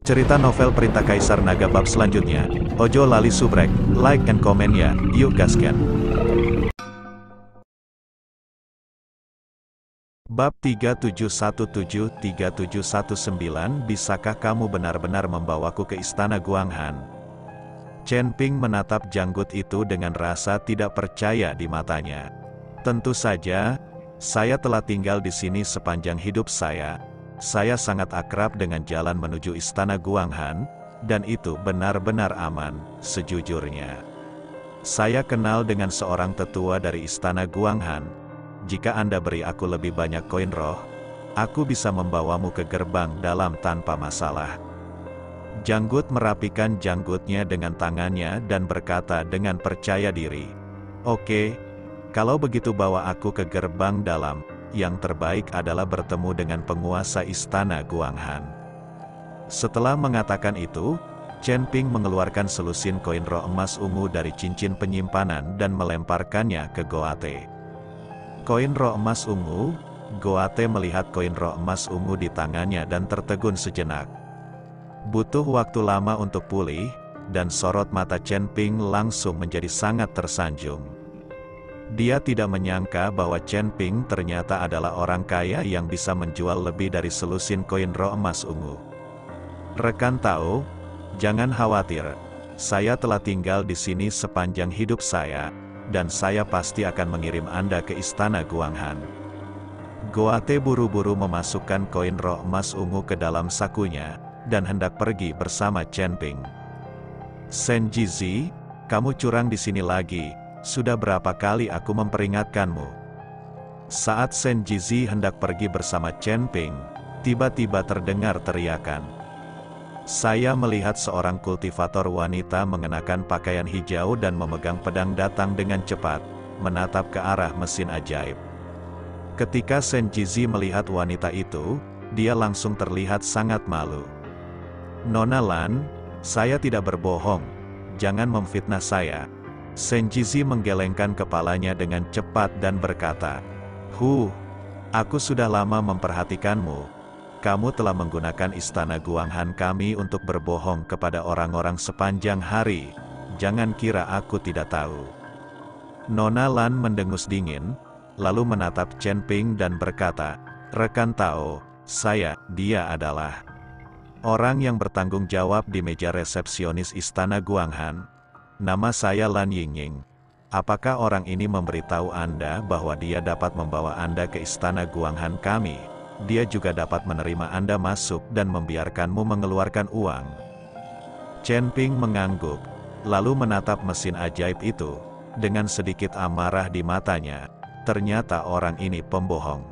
Cerita novel Perintah Kaisar Naga bab selanjutnya. Ojo lali subrek, like and comment ya, yuk gaskan. Bab 3717-3719. Bisakah kamu benar-benar membawaku ke istana Guanghan? Chen Ping menatap janggut itu dengan rasa tidak percaya di matanya. Tentu saja, saya telah tinggal di sini sepanjang hidup saya. Saya sangat akrab dengan jalan menuju istana Guanghan, dan itu benar-benar aman, sejujurnya. Saya kenal dengan seorang tetua dari istana Guanghan. Jika Anda beri aku lebih banyak koin roh, aku bisa membawamu ke gerbang dalam tanpa masalah. Janggut merapikan janggutnya dengan tangannya dan berkata dengan percaya diri, "Oke, kalau begitu bawa aku ke gerbang dalam. Yang terbaik adalah bertemu dengan penguasa istana Guanghan." Setelah mengatakan itu, Chen Ping mengeluarkan selusin koin roh emas ungu dari cincin penyimpanan dan melemparkannya ke Goate. Koin roh emas ungu, Goate melihat koin roh emas ungu di tangannya dan tertegun sejenak. Butuh waktu lama untuk pulih, dan sorot mata Chen Ping langsung menjadi sangat tersanjung. Dia tidak menyangka bahwa Chen Ping ternyata adalah orang kaya yang bisa menjual lebih dari selusin koin roh emas ungu. "Rekan Tao, jangan khawatir. Saya telah tinggal di sini sepanjang hidup saya, dan saya pasti akan mengirim Anda ke istana Guanghan." Goate buru-buru memasukkan koin roh emas ungu ke dalam sakunya, dan hendak pergi bersama Chen Ping. "Shen Jizi, kamu curang di sini lagi. Sudah berapa kali aku memperingatkanmu?" Saat Shen Jizi hendak pergi bersama Chen Ping, tiba-tiba terdengar teriakan. Saya melihat seorang kultivator wanita mengenakan pakaian hijau dan memegang pedang datang dengan cepat, menatap ke arah mesin ajaib. Ketika Shen Jizi melihat wanita itu, dia langsung terlihat sangat malu. "Nona Lan, saya tidak berbohong. Jangan memfitnah saya." Shen Jizi menggelengkan kepalanya dengan cepat dan berkata, Aku sudah lama memperhatikanmu. Kamu telah menggunakan istana Guanghan kami untuk berbohong kepada orang-orang sepanjang hari. Jangan kira aku tidak tahu." Nona Lan mendengus dingin, lalu menatap Chen Ping dan berkata, "Rekan Tao, dia adalah orang yang bertanggung jawab di meja resepsionis istana Guanghan. Nama saya Lan Yingying. Apakah orang ini memberitahu Anda bahwa dia dapat membawa Anda ke istana Guanghan kami? Dia juga dapat menerima Anda masuk dan membiarkanmu mengeluarkan uang." Chen Ping mengangguk, lalu menatap mesin ajaib itu, dengan sedikit amarah di matanya. Ternyata orang ini pembohong.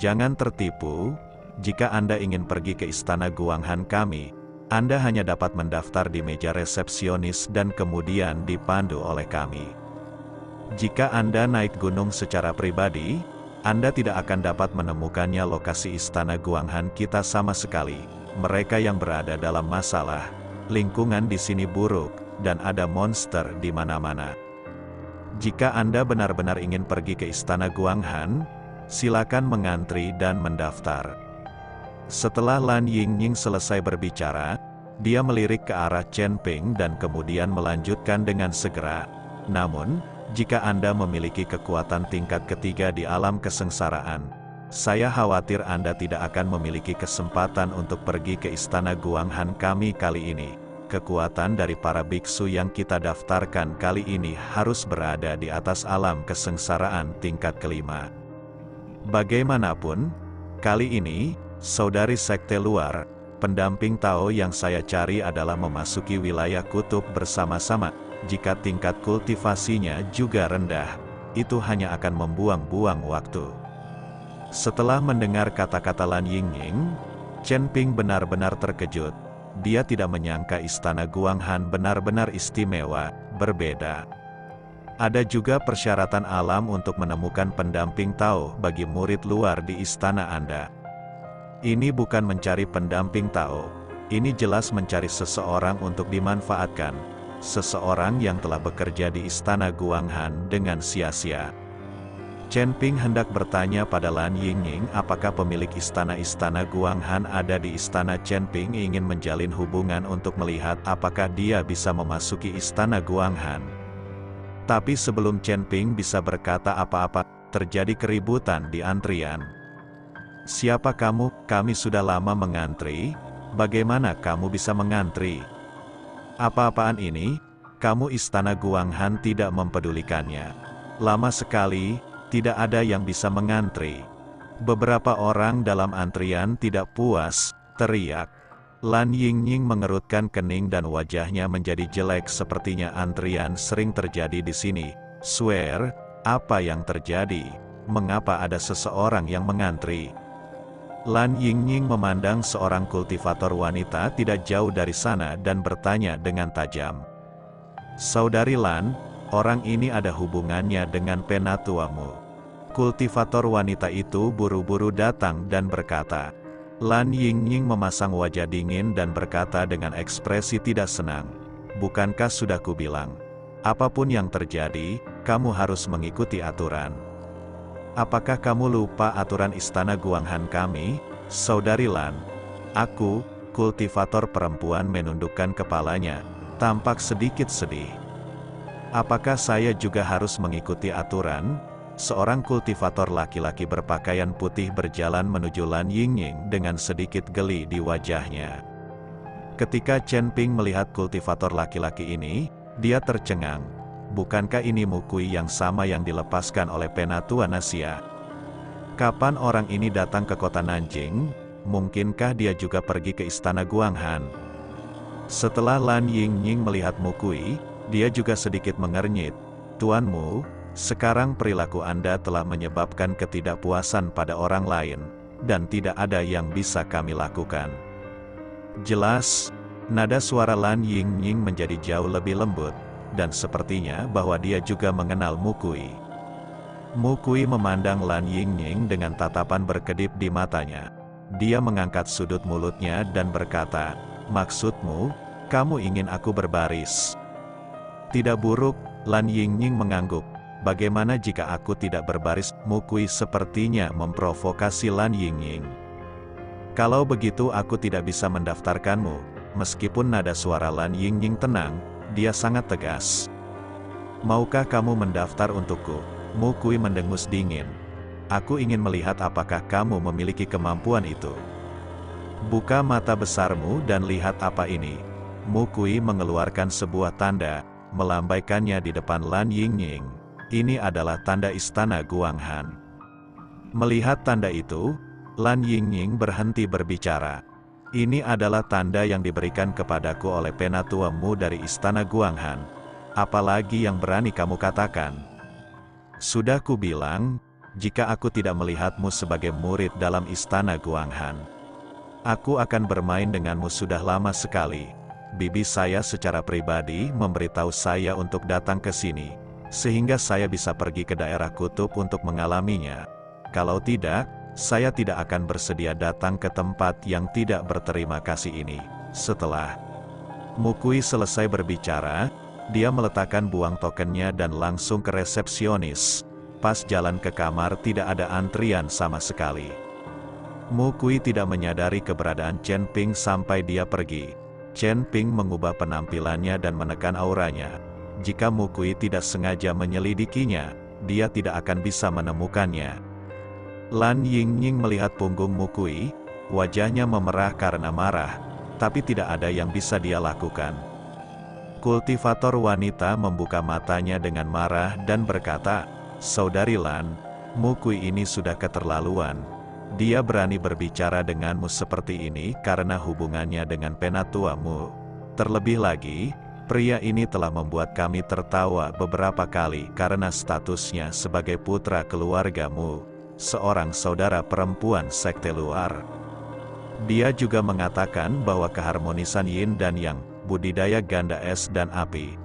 "Jangan tertipu. Jika Anda ingin pergi ke istana Guanghan kami, Anda hanya dapat mendaftar di meja resepsionis dan kemudian dipandu oleh kami. Jika Anda naik gunung secara pribadi, Anda tidak akan dapat menemukannya lokasi istana Guanghan kita sama sekali. Mereka yang berada dalam masalah, lingkungan di sini buruk, dan ada monster di mana-mana. Jika Anda benar-benar ingin pergi ke istana Guanghan, silakan mengantri dan mendaftar." Setelah Lan Yingying selesai berbicara, dia melirik ke arah Chen Ping dan kemudian melanjutkan dengan segera, "Namun, jika Anda memiliki kekuatan tingkat ketiga di alam kesengsaraan, saya khawatir Anda tidak akan memiliki kesempatan untuk pergi ke istana Guanghan kami kali ini. Kekuatan dari para biksu yang kita daftarkan kali ini harus berada di atas alam kesengsaraan tingkat kelima. Bagaimanapun, kali ini, saudari sekte luar, pendamping Tao yang saya cari adalah memasuki wilayah kutub bersama-sama. Jika tingkat kultivasinya juga rendah, itu hanya akan membuang-buang waktu." Setelah mendengar kata-kata Lan Yingying, Chen Ping benar-benar terkejut. Dia tidak menyangka istana Guanghan benar-benar istimewa, berbeda. Ada juga persyaratan alam untuk menemukan pendamping Tao bagi murid luar di istana Anda. Ini bukan mencari pendamping Tao, ini jelas mencari seseorang untuk dimanfaatkan, seseorang yang telah bekerja di istana Guanghan dengan sia-sia. Chen Ping hendak bertanya pada Lan Yingying apakah pemilik istana-istana Guanghan ada di istana. Chen Ping ingin menjalin hubungan untuk melihat apakah dia bisa memasuki istana Guanghan. Tapi sebelum Chen Ping bisa berkata apa-apa, terjadi keributan di antrian. "Siapa kamu? Kami sudah lama mengantri. Bagaimana kamu bisa mengantri? Apa-apaan ini? Kamu istana Guanghan tidak mempedulikannya. Lama sekali. Tidak ada yang bisa mengantri." Beberapa orang dalam antrian tidak puas, teriak. Lan Yingying mengerutkan kening dan wajahnya menjadi jelek. Sepertinya antrian sering terjadi di sini. "Swear, apa yang terjadi? Mengapa ada seseorang yang mengantri?" Lan Yingying memandang seorang kultivator wanita tidak jauh dari sana dan bertanya dengan tajam. "Saudari Lan, orang ini ada hubungannya dengan penatuamu." Kultivator wanita itu buru-buru datang dan berkata. Lan Yingying memasang wajah dingin dan berkata dengan ekspresi tidak senang, "Bukankah sudah kubilang, apapun yang terjadi, kamu harus mengikuti aturan. Apakah kamu lupa aturan istana Guanghan kami, Saudari Lan?" Aku, kultivator perempuan menundukkan kepalanya, tampak sedikit sedih. "Apakah saya juga harus mengikuti aturan?" Seorang kultivator laki-laki berpakaian putih berjalan menuju Lan Yingying dengan sedikit geli di wajahnya. Ketika Chen Ping melihat kultivator laki-laki ini, dia tercengang. Bukankah ini Mukui yang sama yang dilepaskan oleh Penatua Nasia? Kapan orang ini datang ke kota Nanjing? Mungkinkah dia juga pergi ke istana Guanghan? Setelah Lan Yingying melihat Mukui, dia juga sedikit mengernyit. "Tuanmu, sekarang perilaku Anda telah menyebabkan ketidakpuasan pada orang lain, dan tidak ada yang bisa kami lakukan." Jelas, nada suara Lan Yingying menjadi jauh lebih lembut, dan sepertinya bahwa dia juga mengenal Mukui. Mukui memandang Lan Yingying dengan tatapan berkedip di matanya. Dia mengangkat sudut mulutnya dan berkata, "Maksudmu, kamu ingin aku berbaris?" "Tidak buruk," Lan Yingying mengangguk. "Bagaimana jika aku tidak berbaris?" Mukui sepertinya memprovokasi Lan Yingying. "Kalau begitu aku tidak bisa mendaftarkanmu." Meskipun nada suara Lan Yingying tenang, dia sangat tegas. "Maukah kamu mendaftar untukku?" Mukui mendengus dingin. "Aku ingin melihat apakah kamu memiliki kemampuan itu. Buka mata besarmu dan lihat apa ini." Mukui mengeluarkan sebuah tanda, melambaikannya di depan Lan Yingying. Ini adalah tanda istana Guanghan. Melihat tanda itu, Lan Yingying berhenti berbicara. "Ini adalah tanda yang diberikan kepadaku oleh penatuamu dari istana Guanghan. Apalagi yang berani kamu katakan?" "Sudah kubilang, jika aku tidak melihatmu sebagai murid dalam istana Guanghan, aku akan bermain denganmu sudah lama sekali. Bibi saya secara pribadi memberitahu saya untuk datang ke sini, sehingga saya bisa pergi ke daerah kutub untuk mengalaminya. Kalau tidak, saya tidak akan bersedia datang ke tempat yang tidak berterima kasih ini." Setelah Mukui selesai berbicara, dia meletakkan buang tokennya dan langsung ke resepsionis. Pas jalan ke kamar tidak ada antrian sama sekali. Mukui tidak menyadari keberadaan Chen Ping sampai dia pergi. Chen Ping mengubah penampilannya dan menekan auranya. Jika Mukui tidak sengaja menyelidikinya, dia tidak akan bisa menemukannya. Lan Yingying melihat punggung Mukui, wajahnya memerah karena marah, tapi tidak ada yang bisa dia lakukan. Kultivator wanita membuka matanya dengan marah dan berkata, "Saudari Lan, Mukui ini sudah keterlaluan. Dia berani berbicara denganmu seperti ini karena hubungannya dengan penatuamu. Terlebih lagi, pria ini telah membuat kami tertawa beberapa kali karena statusnya sebagai putra keluargamu, seorang saudara perempuan sekte luar. Dia juga mengatakan bahwa keharmonisan yin dan yang, budidaya ganda es dan api,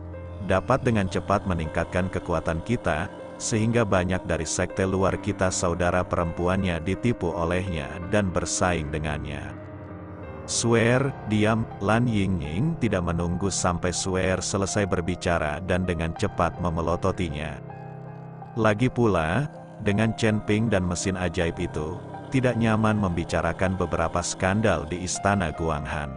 dapat dengan cepat meningkatkan kekuatan kita, sehingga banyak dari sekte luar kita saudara perempuannya ditipu olehnya dan bersaing dengannya." "Swear, diam." Lan Yingying tidak menunggu sampai Swear selesai berbicara dan dengan cepat memelototinya. Lagi pula, dengan Chen Ping dan mesin ajaib itu, tidak nyaman membicarakan beberapa skandal di istana Guanghan.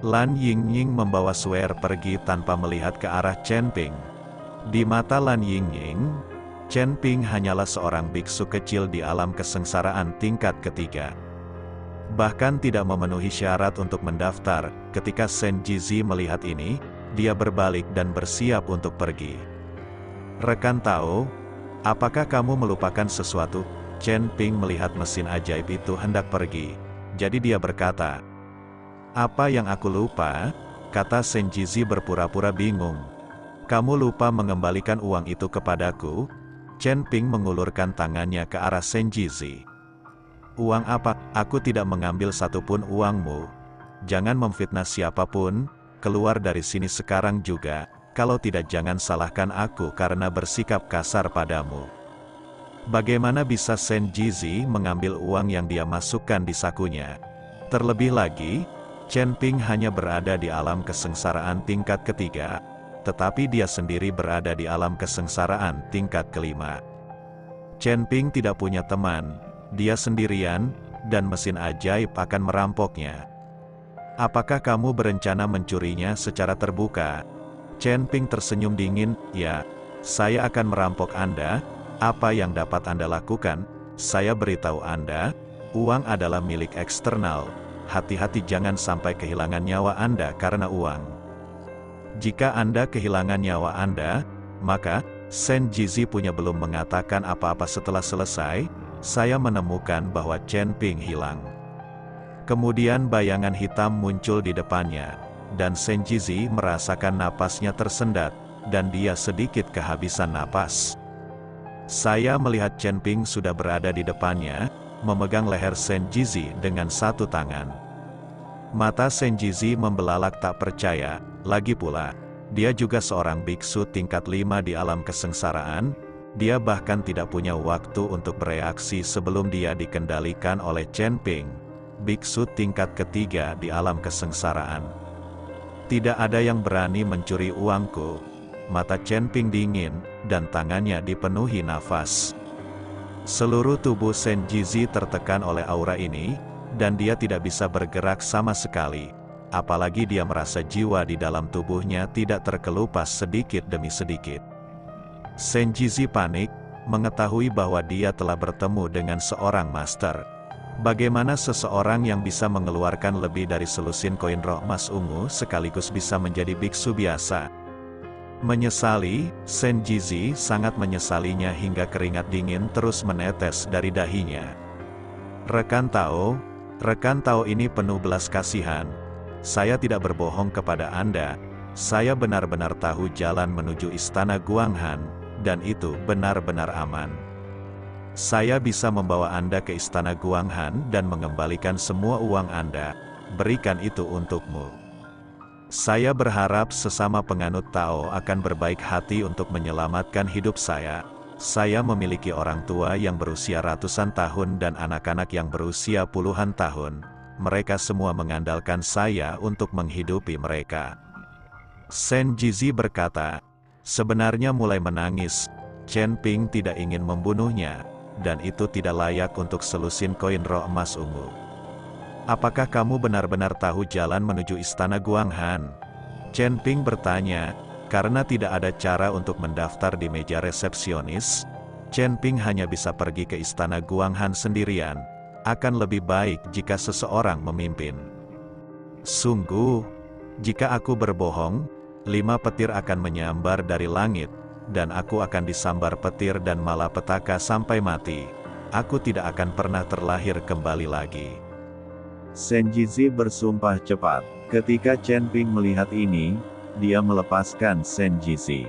Lan Yingying membawa Sweer pergi tanpa melihat ke arah Chen Ping. Di mata Lan Yingying, Chen Ping hanyalah seorang biksu kecil di alam kesengsaraan tingkat ketiga. Bahkan tidak memenuhi syarat untuk mendaftar. Ketika Shen Jizi melihat ini, dia berbalik dan bersiap untuk pergi. "Rekan Tao, apakah kamu melupakan sesuatu?" Chen Ping melihat mesin ajaib itu hendak pergi. Jadi dia berkata, "Apa yang aku lupa?" kata Shen Jizi berpura-pura bingung. "Kamu lupa mengembalikan uang itu kepadaku?" Chen Ping mengulurkan tangannya ke arah Shen Jizi. "Uang apa? Aku tidak mengambil satupun uangmu. Jangan memfitnah siapapun, keluar dari sini sekarang juga, kalau tidak jangan salahkan aku karena bersikap kasar padamu." Bagaimana bisa Shen Jizi mengambil uang yang dia masukkan di sakunya? Terlebih lagi, Chen Ping hanya berada di alam kesengsaraan tingkat ketiga, tetapi dia sendiri berada di alam kesengsaraan tingkat kelima. Chen Ping tidak punya teman, dia sendirian, dan mesin ajaib akan merampoknya. "Apakah kamu berencana mencurinya secara terbuka?" Chen Ping tersenyum dingin. "Ya, saya akan merampok Anda. Apa yang dapat Anda lakukan? Saya beritahu Anda, uang adalah milik eksternal. Hati-hati jangan sampai kehilangan nyawa Anda karena uang. Jika Anda kehilangan nyawa Anda, maka..." Shen Jizi punya belum mengatakan apa-apa setelah selesai, saya menemukan bahwa Chen Ping hilang. Kemudian bayangan hitam muncul di depannya, dan Shen Jizi merasakan napasnya tersendat, dan dia sedikit kehabisan napas. Saya melihat Chen Ping sudah berada di depannya, memegang leher Shen Jizi dengan satu tangan. Mata Shen Jizi membelalak tak percaya, lagi pula, dia juga seorang biksu tingkat 5 di alam kesengsaraan, dia bahkan tidak punya waktu untuk bereaksi sebelum dia dikendalikan oleh Chen Ping, biksu tingkat ketiga di alam kesengsaraan. "Tidak ada yang berani mencuri uangku." Mata Chen Ping dingin, dan tangannya dipenuhi nafas. Seluruh tubuh Shen Jizi tertekan oleh aura ini, dan dia tidak bisa bergerak sama sekali. Apalagi dia merasa jiwa di dalam tubuhnya tidak terkelupas sedikit demi sedikit. Shen Jizi panik, mengetahui bahwa dia telah bertemu dengan seorang master. Bagaimana seseorang yang bisa mengeluarkan lebih dari selusin koin roh emas ungu sekaligus bisa menjadi biksu biasa? Menyesali, Shen Jizi sangat menyesalinya hingga keringat dingin terus menetes dari dahinya. Rekan Tao ini penuh belas kasihan. Saya tidak berbohong kepada Anda, saya benar-benar tahu jalan menuju istana Guanghan, dan itu benar-benar aman. Saya bisa membawa Anda ke istana Guanghan dan mengembalikan semua uang Anda, berikan itu untukmu. Saya berharap sesama penganut Tao akan berbaik hati untuk menyelamatkan hidup saya. Saya memiliki orang tua yang berusia ratusan tahun dan anak-anak yang berusia puluhan tahun. Mereka semua mengandalkan saya untuk menghidupi mereka. Shen Jizi berkata, sebenarnya mulai menangis. Chen Ping tidak ingin membunuhnya, dan itu tidak layak untuk selusin koin roh emas ungu. Apakah kamu benar-benar tahu jalan menuju istana Guanghan? Chen Ping bertanya, karena tidak ada cara untuk mendaftar di meja resepsionis, Chen Ping hanya bisa pergi ke istana Guanghan sendirian. Akan lebih baik jika seseorang memimpin. Sungguh, jika aku berbohong, 5 petir akan menyambar dari langit, dan aku akan disambar petir dan malapetaka sampai mati. Aku tidak akan pernah terlahir kembali lagi. Shen Jizi bersumpah cepat. Ketika Chen Ping melihat ini, dia melepaskan Shen Jizi.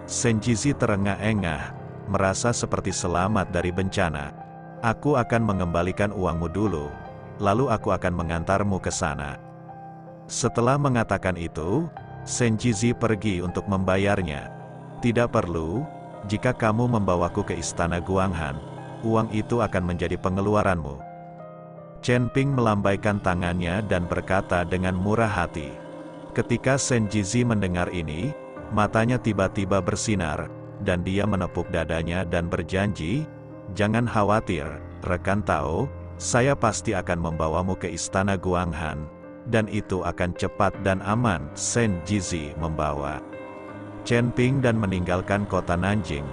Shen Jizi terengah-engah, merasa seperti selamat dari bencana. Aku akan mengembalikan uangmu dulu, lalu aku akan mengantarmu ke sana. Setelah mengatakan itu, Shen Jizi pergi untuk membayarnya. Tidak perlu, jika kamu membawaku ke istana Guanghan, uang itu akan menjadi pengeluaranmu. Chen Ping melambaikan tangannya dan berkata dengan murah hati. Ketika Shen Jizi mendengar ini, matanya tiba-tiba bersinar, dan dia menepuk dadanya dan berjanji, Jangan khawatir, rekan Tao, saya pasti akan membawamu ke istana Guanghan, dan itu akan cepat dan aman. Shen Jizi membawa Chen Ping dan meninggalkan kota Nanjing.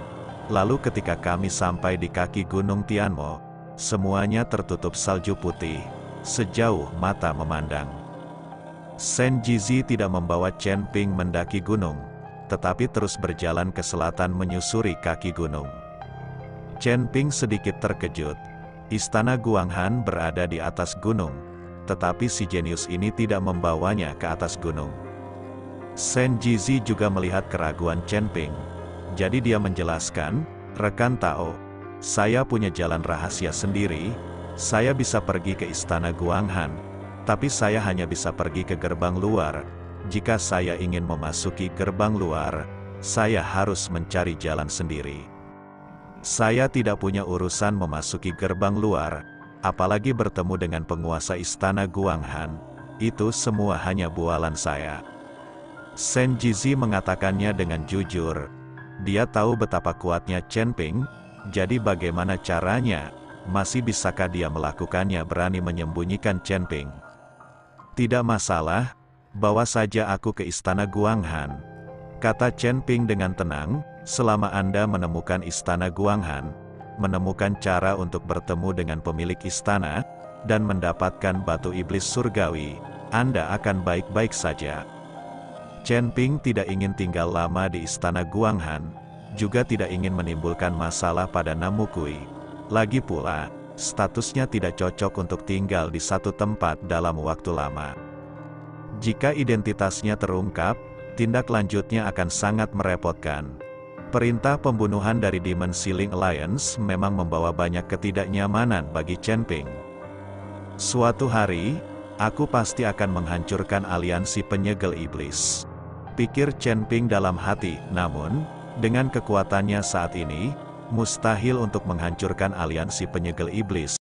Lalu ketika kami sampai di kaki Gunung Tianmo, semuanya tertutup salju putih, sejauh mata memandang. Shen Jizi tidak membawa Chen Ping mendaki gunung, tetapi terus berjalan ke selatan menyusuri kaki gunung. Chen Ping sedikit terkejut. Istana Guanghan berada di atas gunung, tetapi si jenius ini tidak membawanya ke atas gunung. Shen Jizi juga melihat keraguan Chen Ping. Jadi dia menjelaskan, rekan Tao, saya punya jalan rahasia sendiri, saya bisa pergi ke istana Guanghan, tapi saya hanya bisa pergi ke gerbang luar. Jika saya ingin memasuki gerbang luar, saya harus mencari jalan sendiri. Saya tidak punya urusan memasuki gerbang luar, apalagi bertemu dengan penguasa istana Guanghan. Itu semua hanya bualan saya. Shen Jizi mengatakannya dengan jujur. Dia tahu betapa kuatnya Chen Ping, jadi bagaimana caranya, masih bisakah dia melakukannya, berani menyembunyikan Chen Ping. Tidak masalah, bawa saja aku ke istana Guanghan, kata Chen Ping dengan tenang. Selama Anda menemukan istana Guanghan, menemukan cara untuk bertemu dengan pemilik istana, dan mendapatkan batu iblis surgawi, Anda akan baik-baik saja. Chen Ping tidak ingin tinggal lama di istana Guanghan, juga tidak ingin menimbulkan masalah pada Namukui. Lagi pula, statusnya tidak cocok untuk tinggal di satu tempat dalam waktu lama. Jika identitasnya terungkap, tindak lanjutnya akan sangat merepotkan. Perintah pembunuhan dari Demon Ceiling Alliance memang membawa banyak ketidaknyamanan bagi Chen Ping. Suatu hari, aku pasti akan menghancurkan aliansi penyegel iblis, pikir Chen Ping dalam hati. Namun, dengan kekuatannya saat ini, mustahil untuk menghancurkan aliansi penyegel iblis.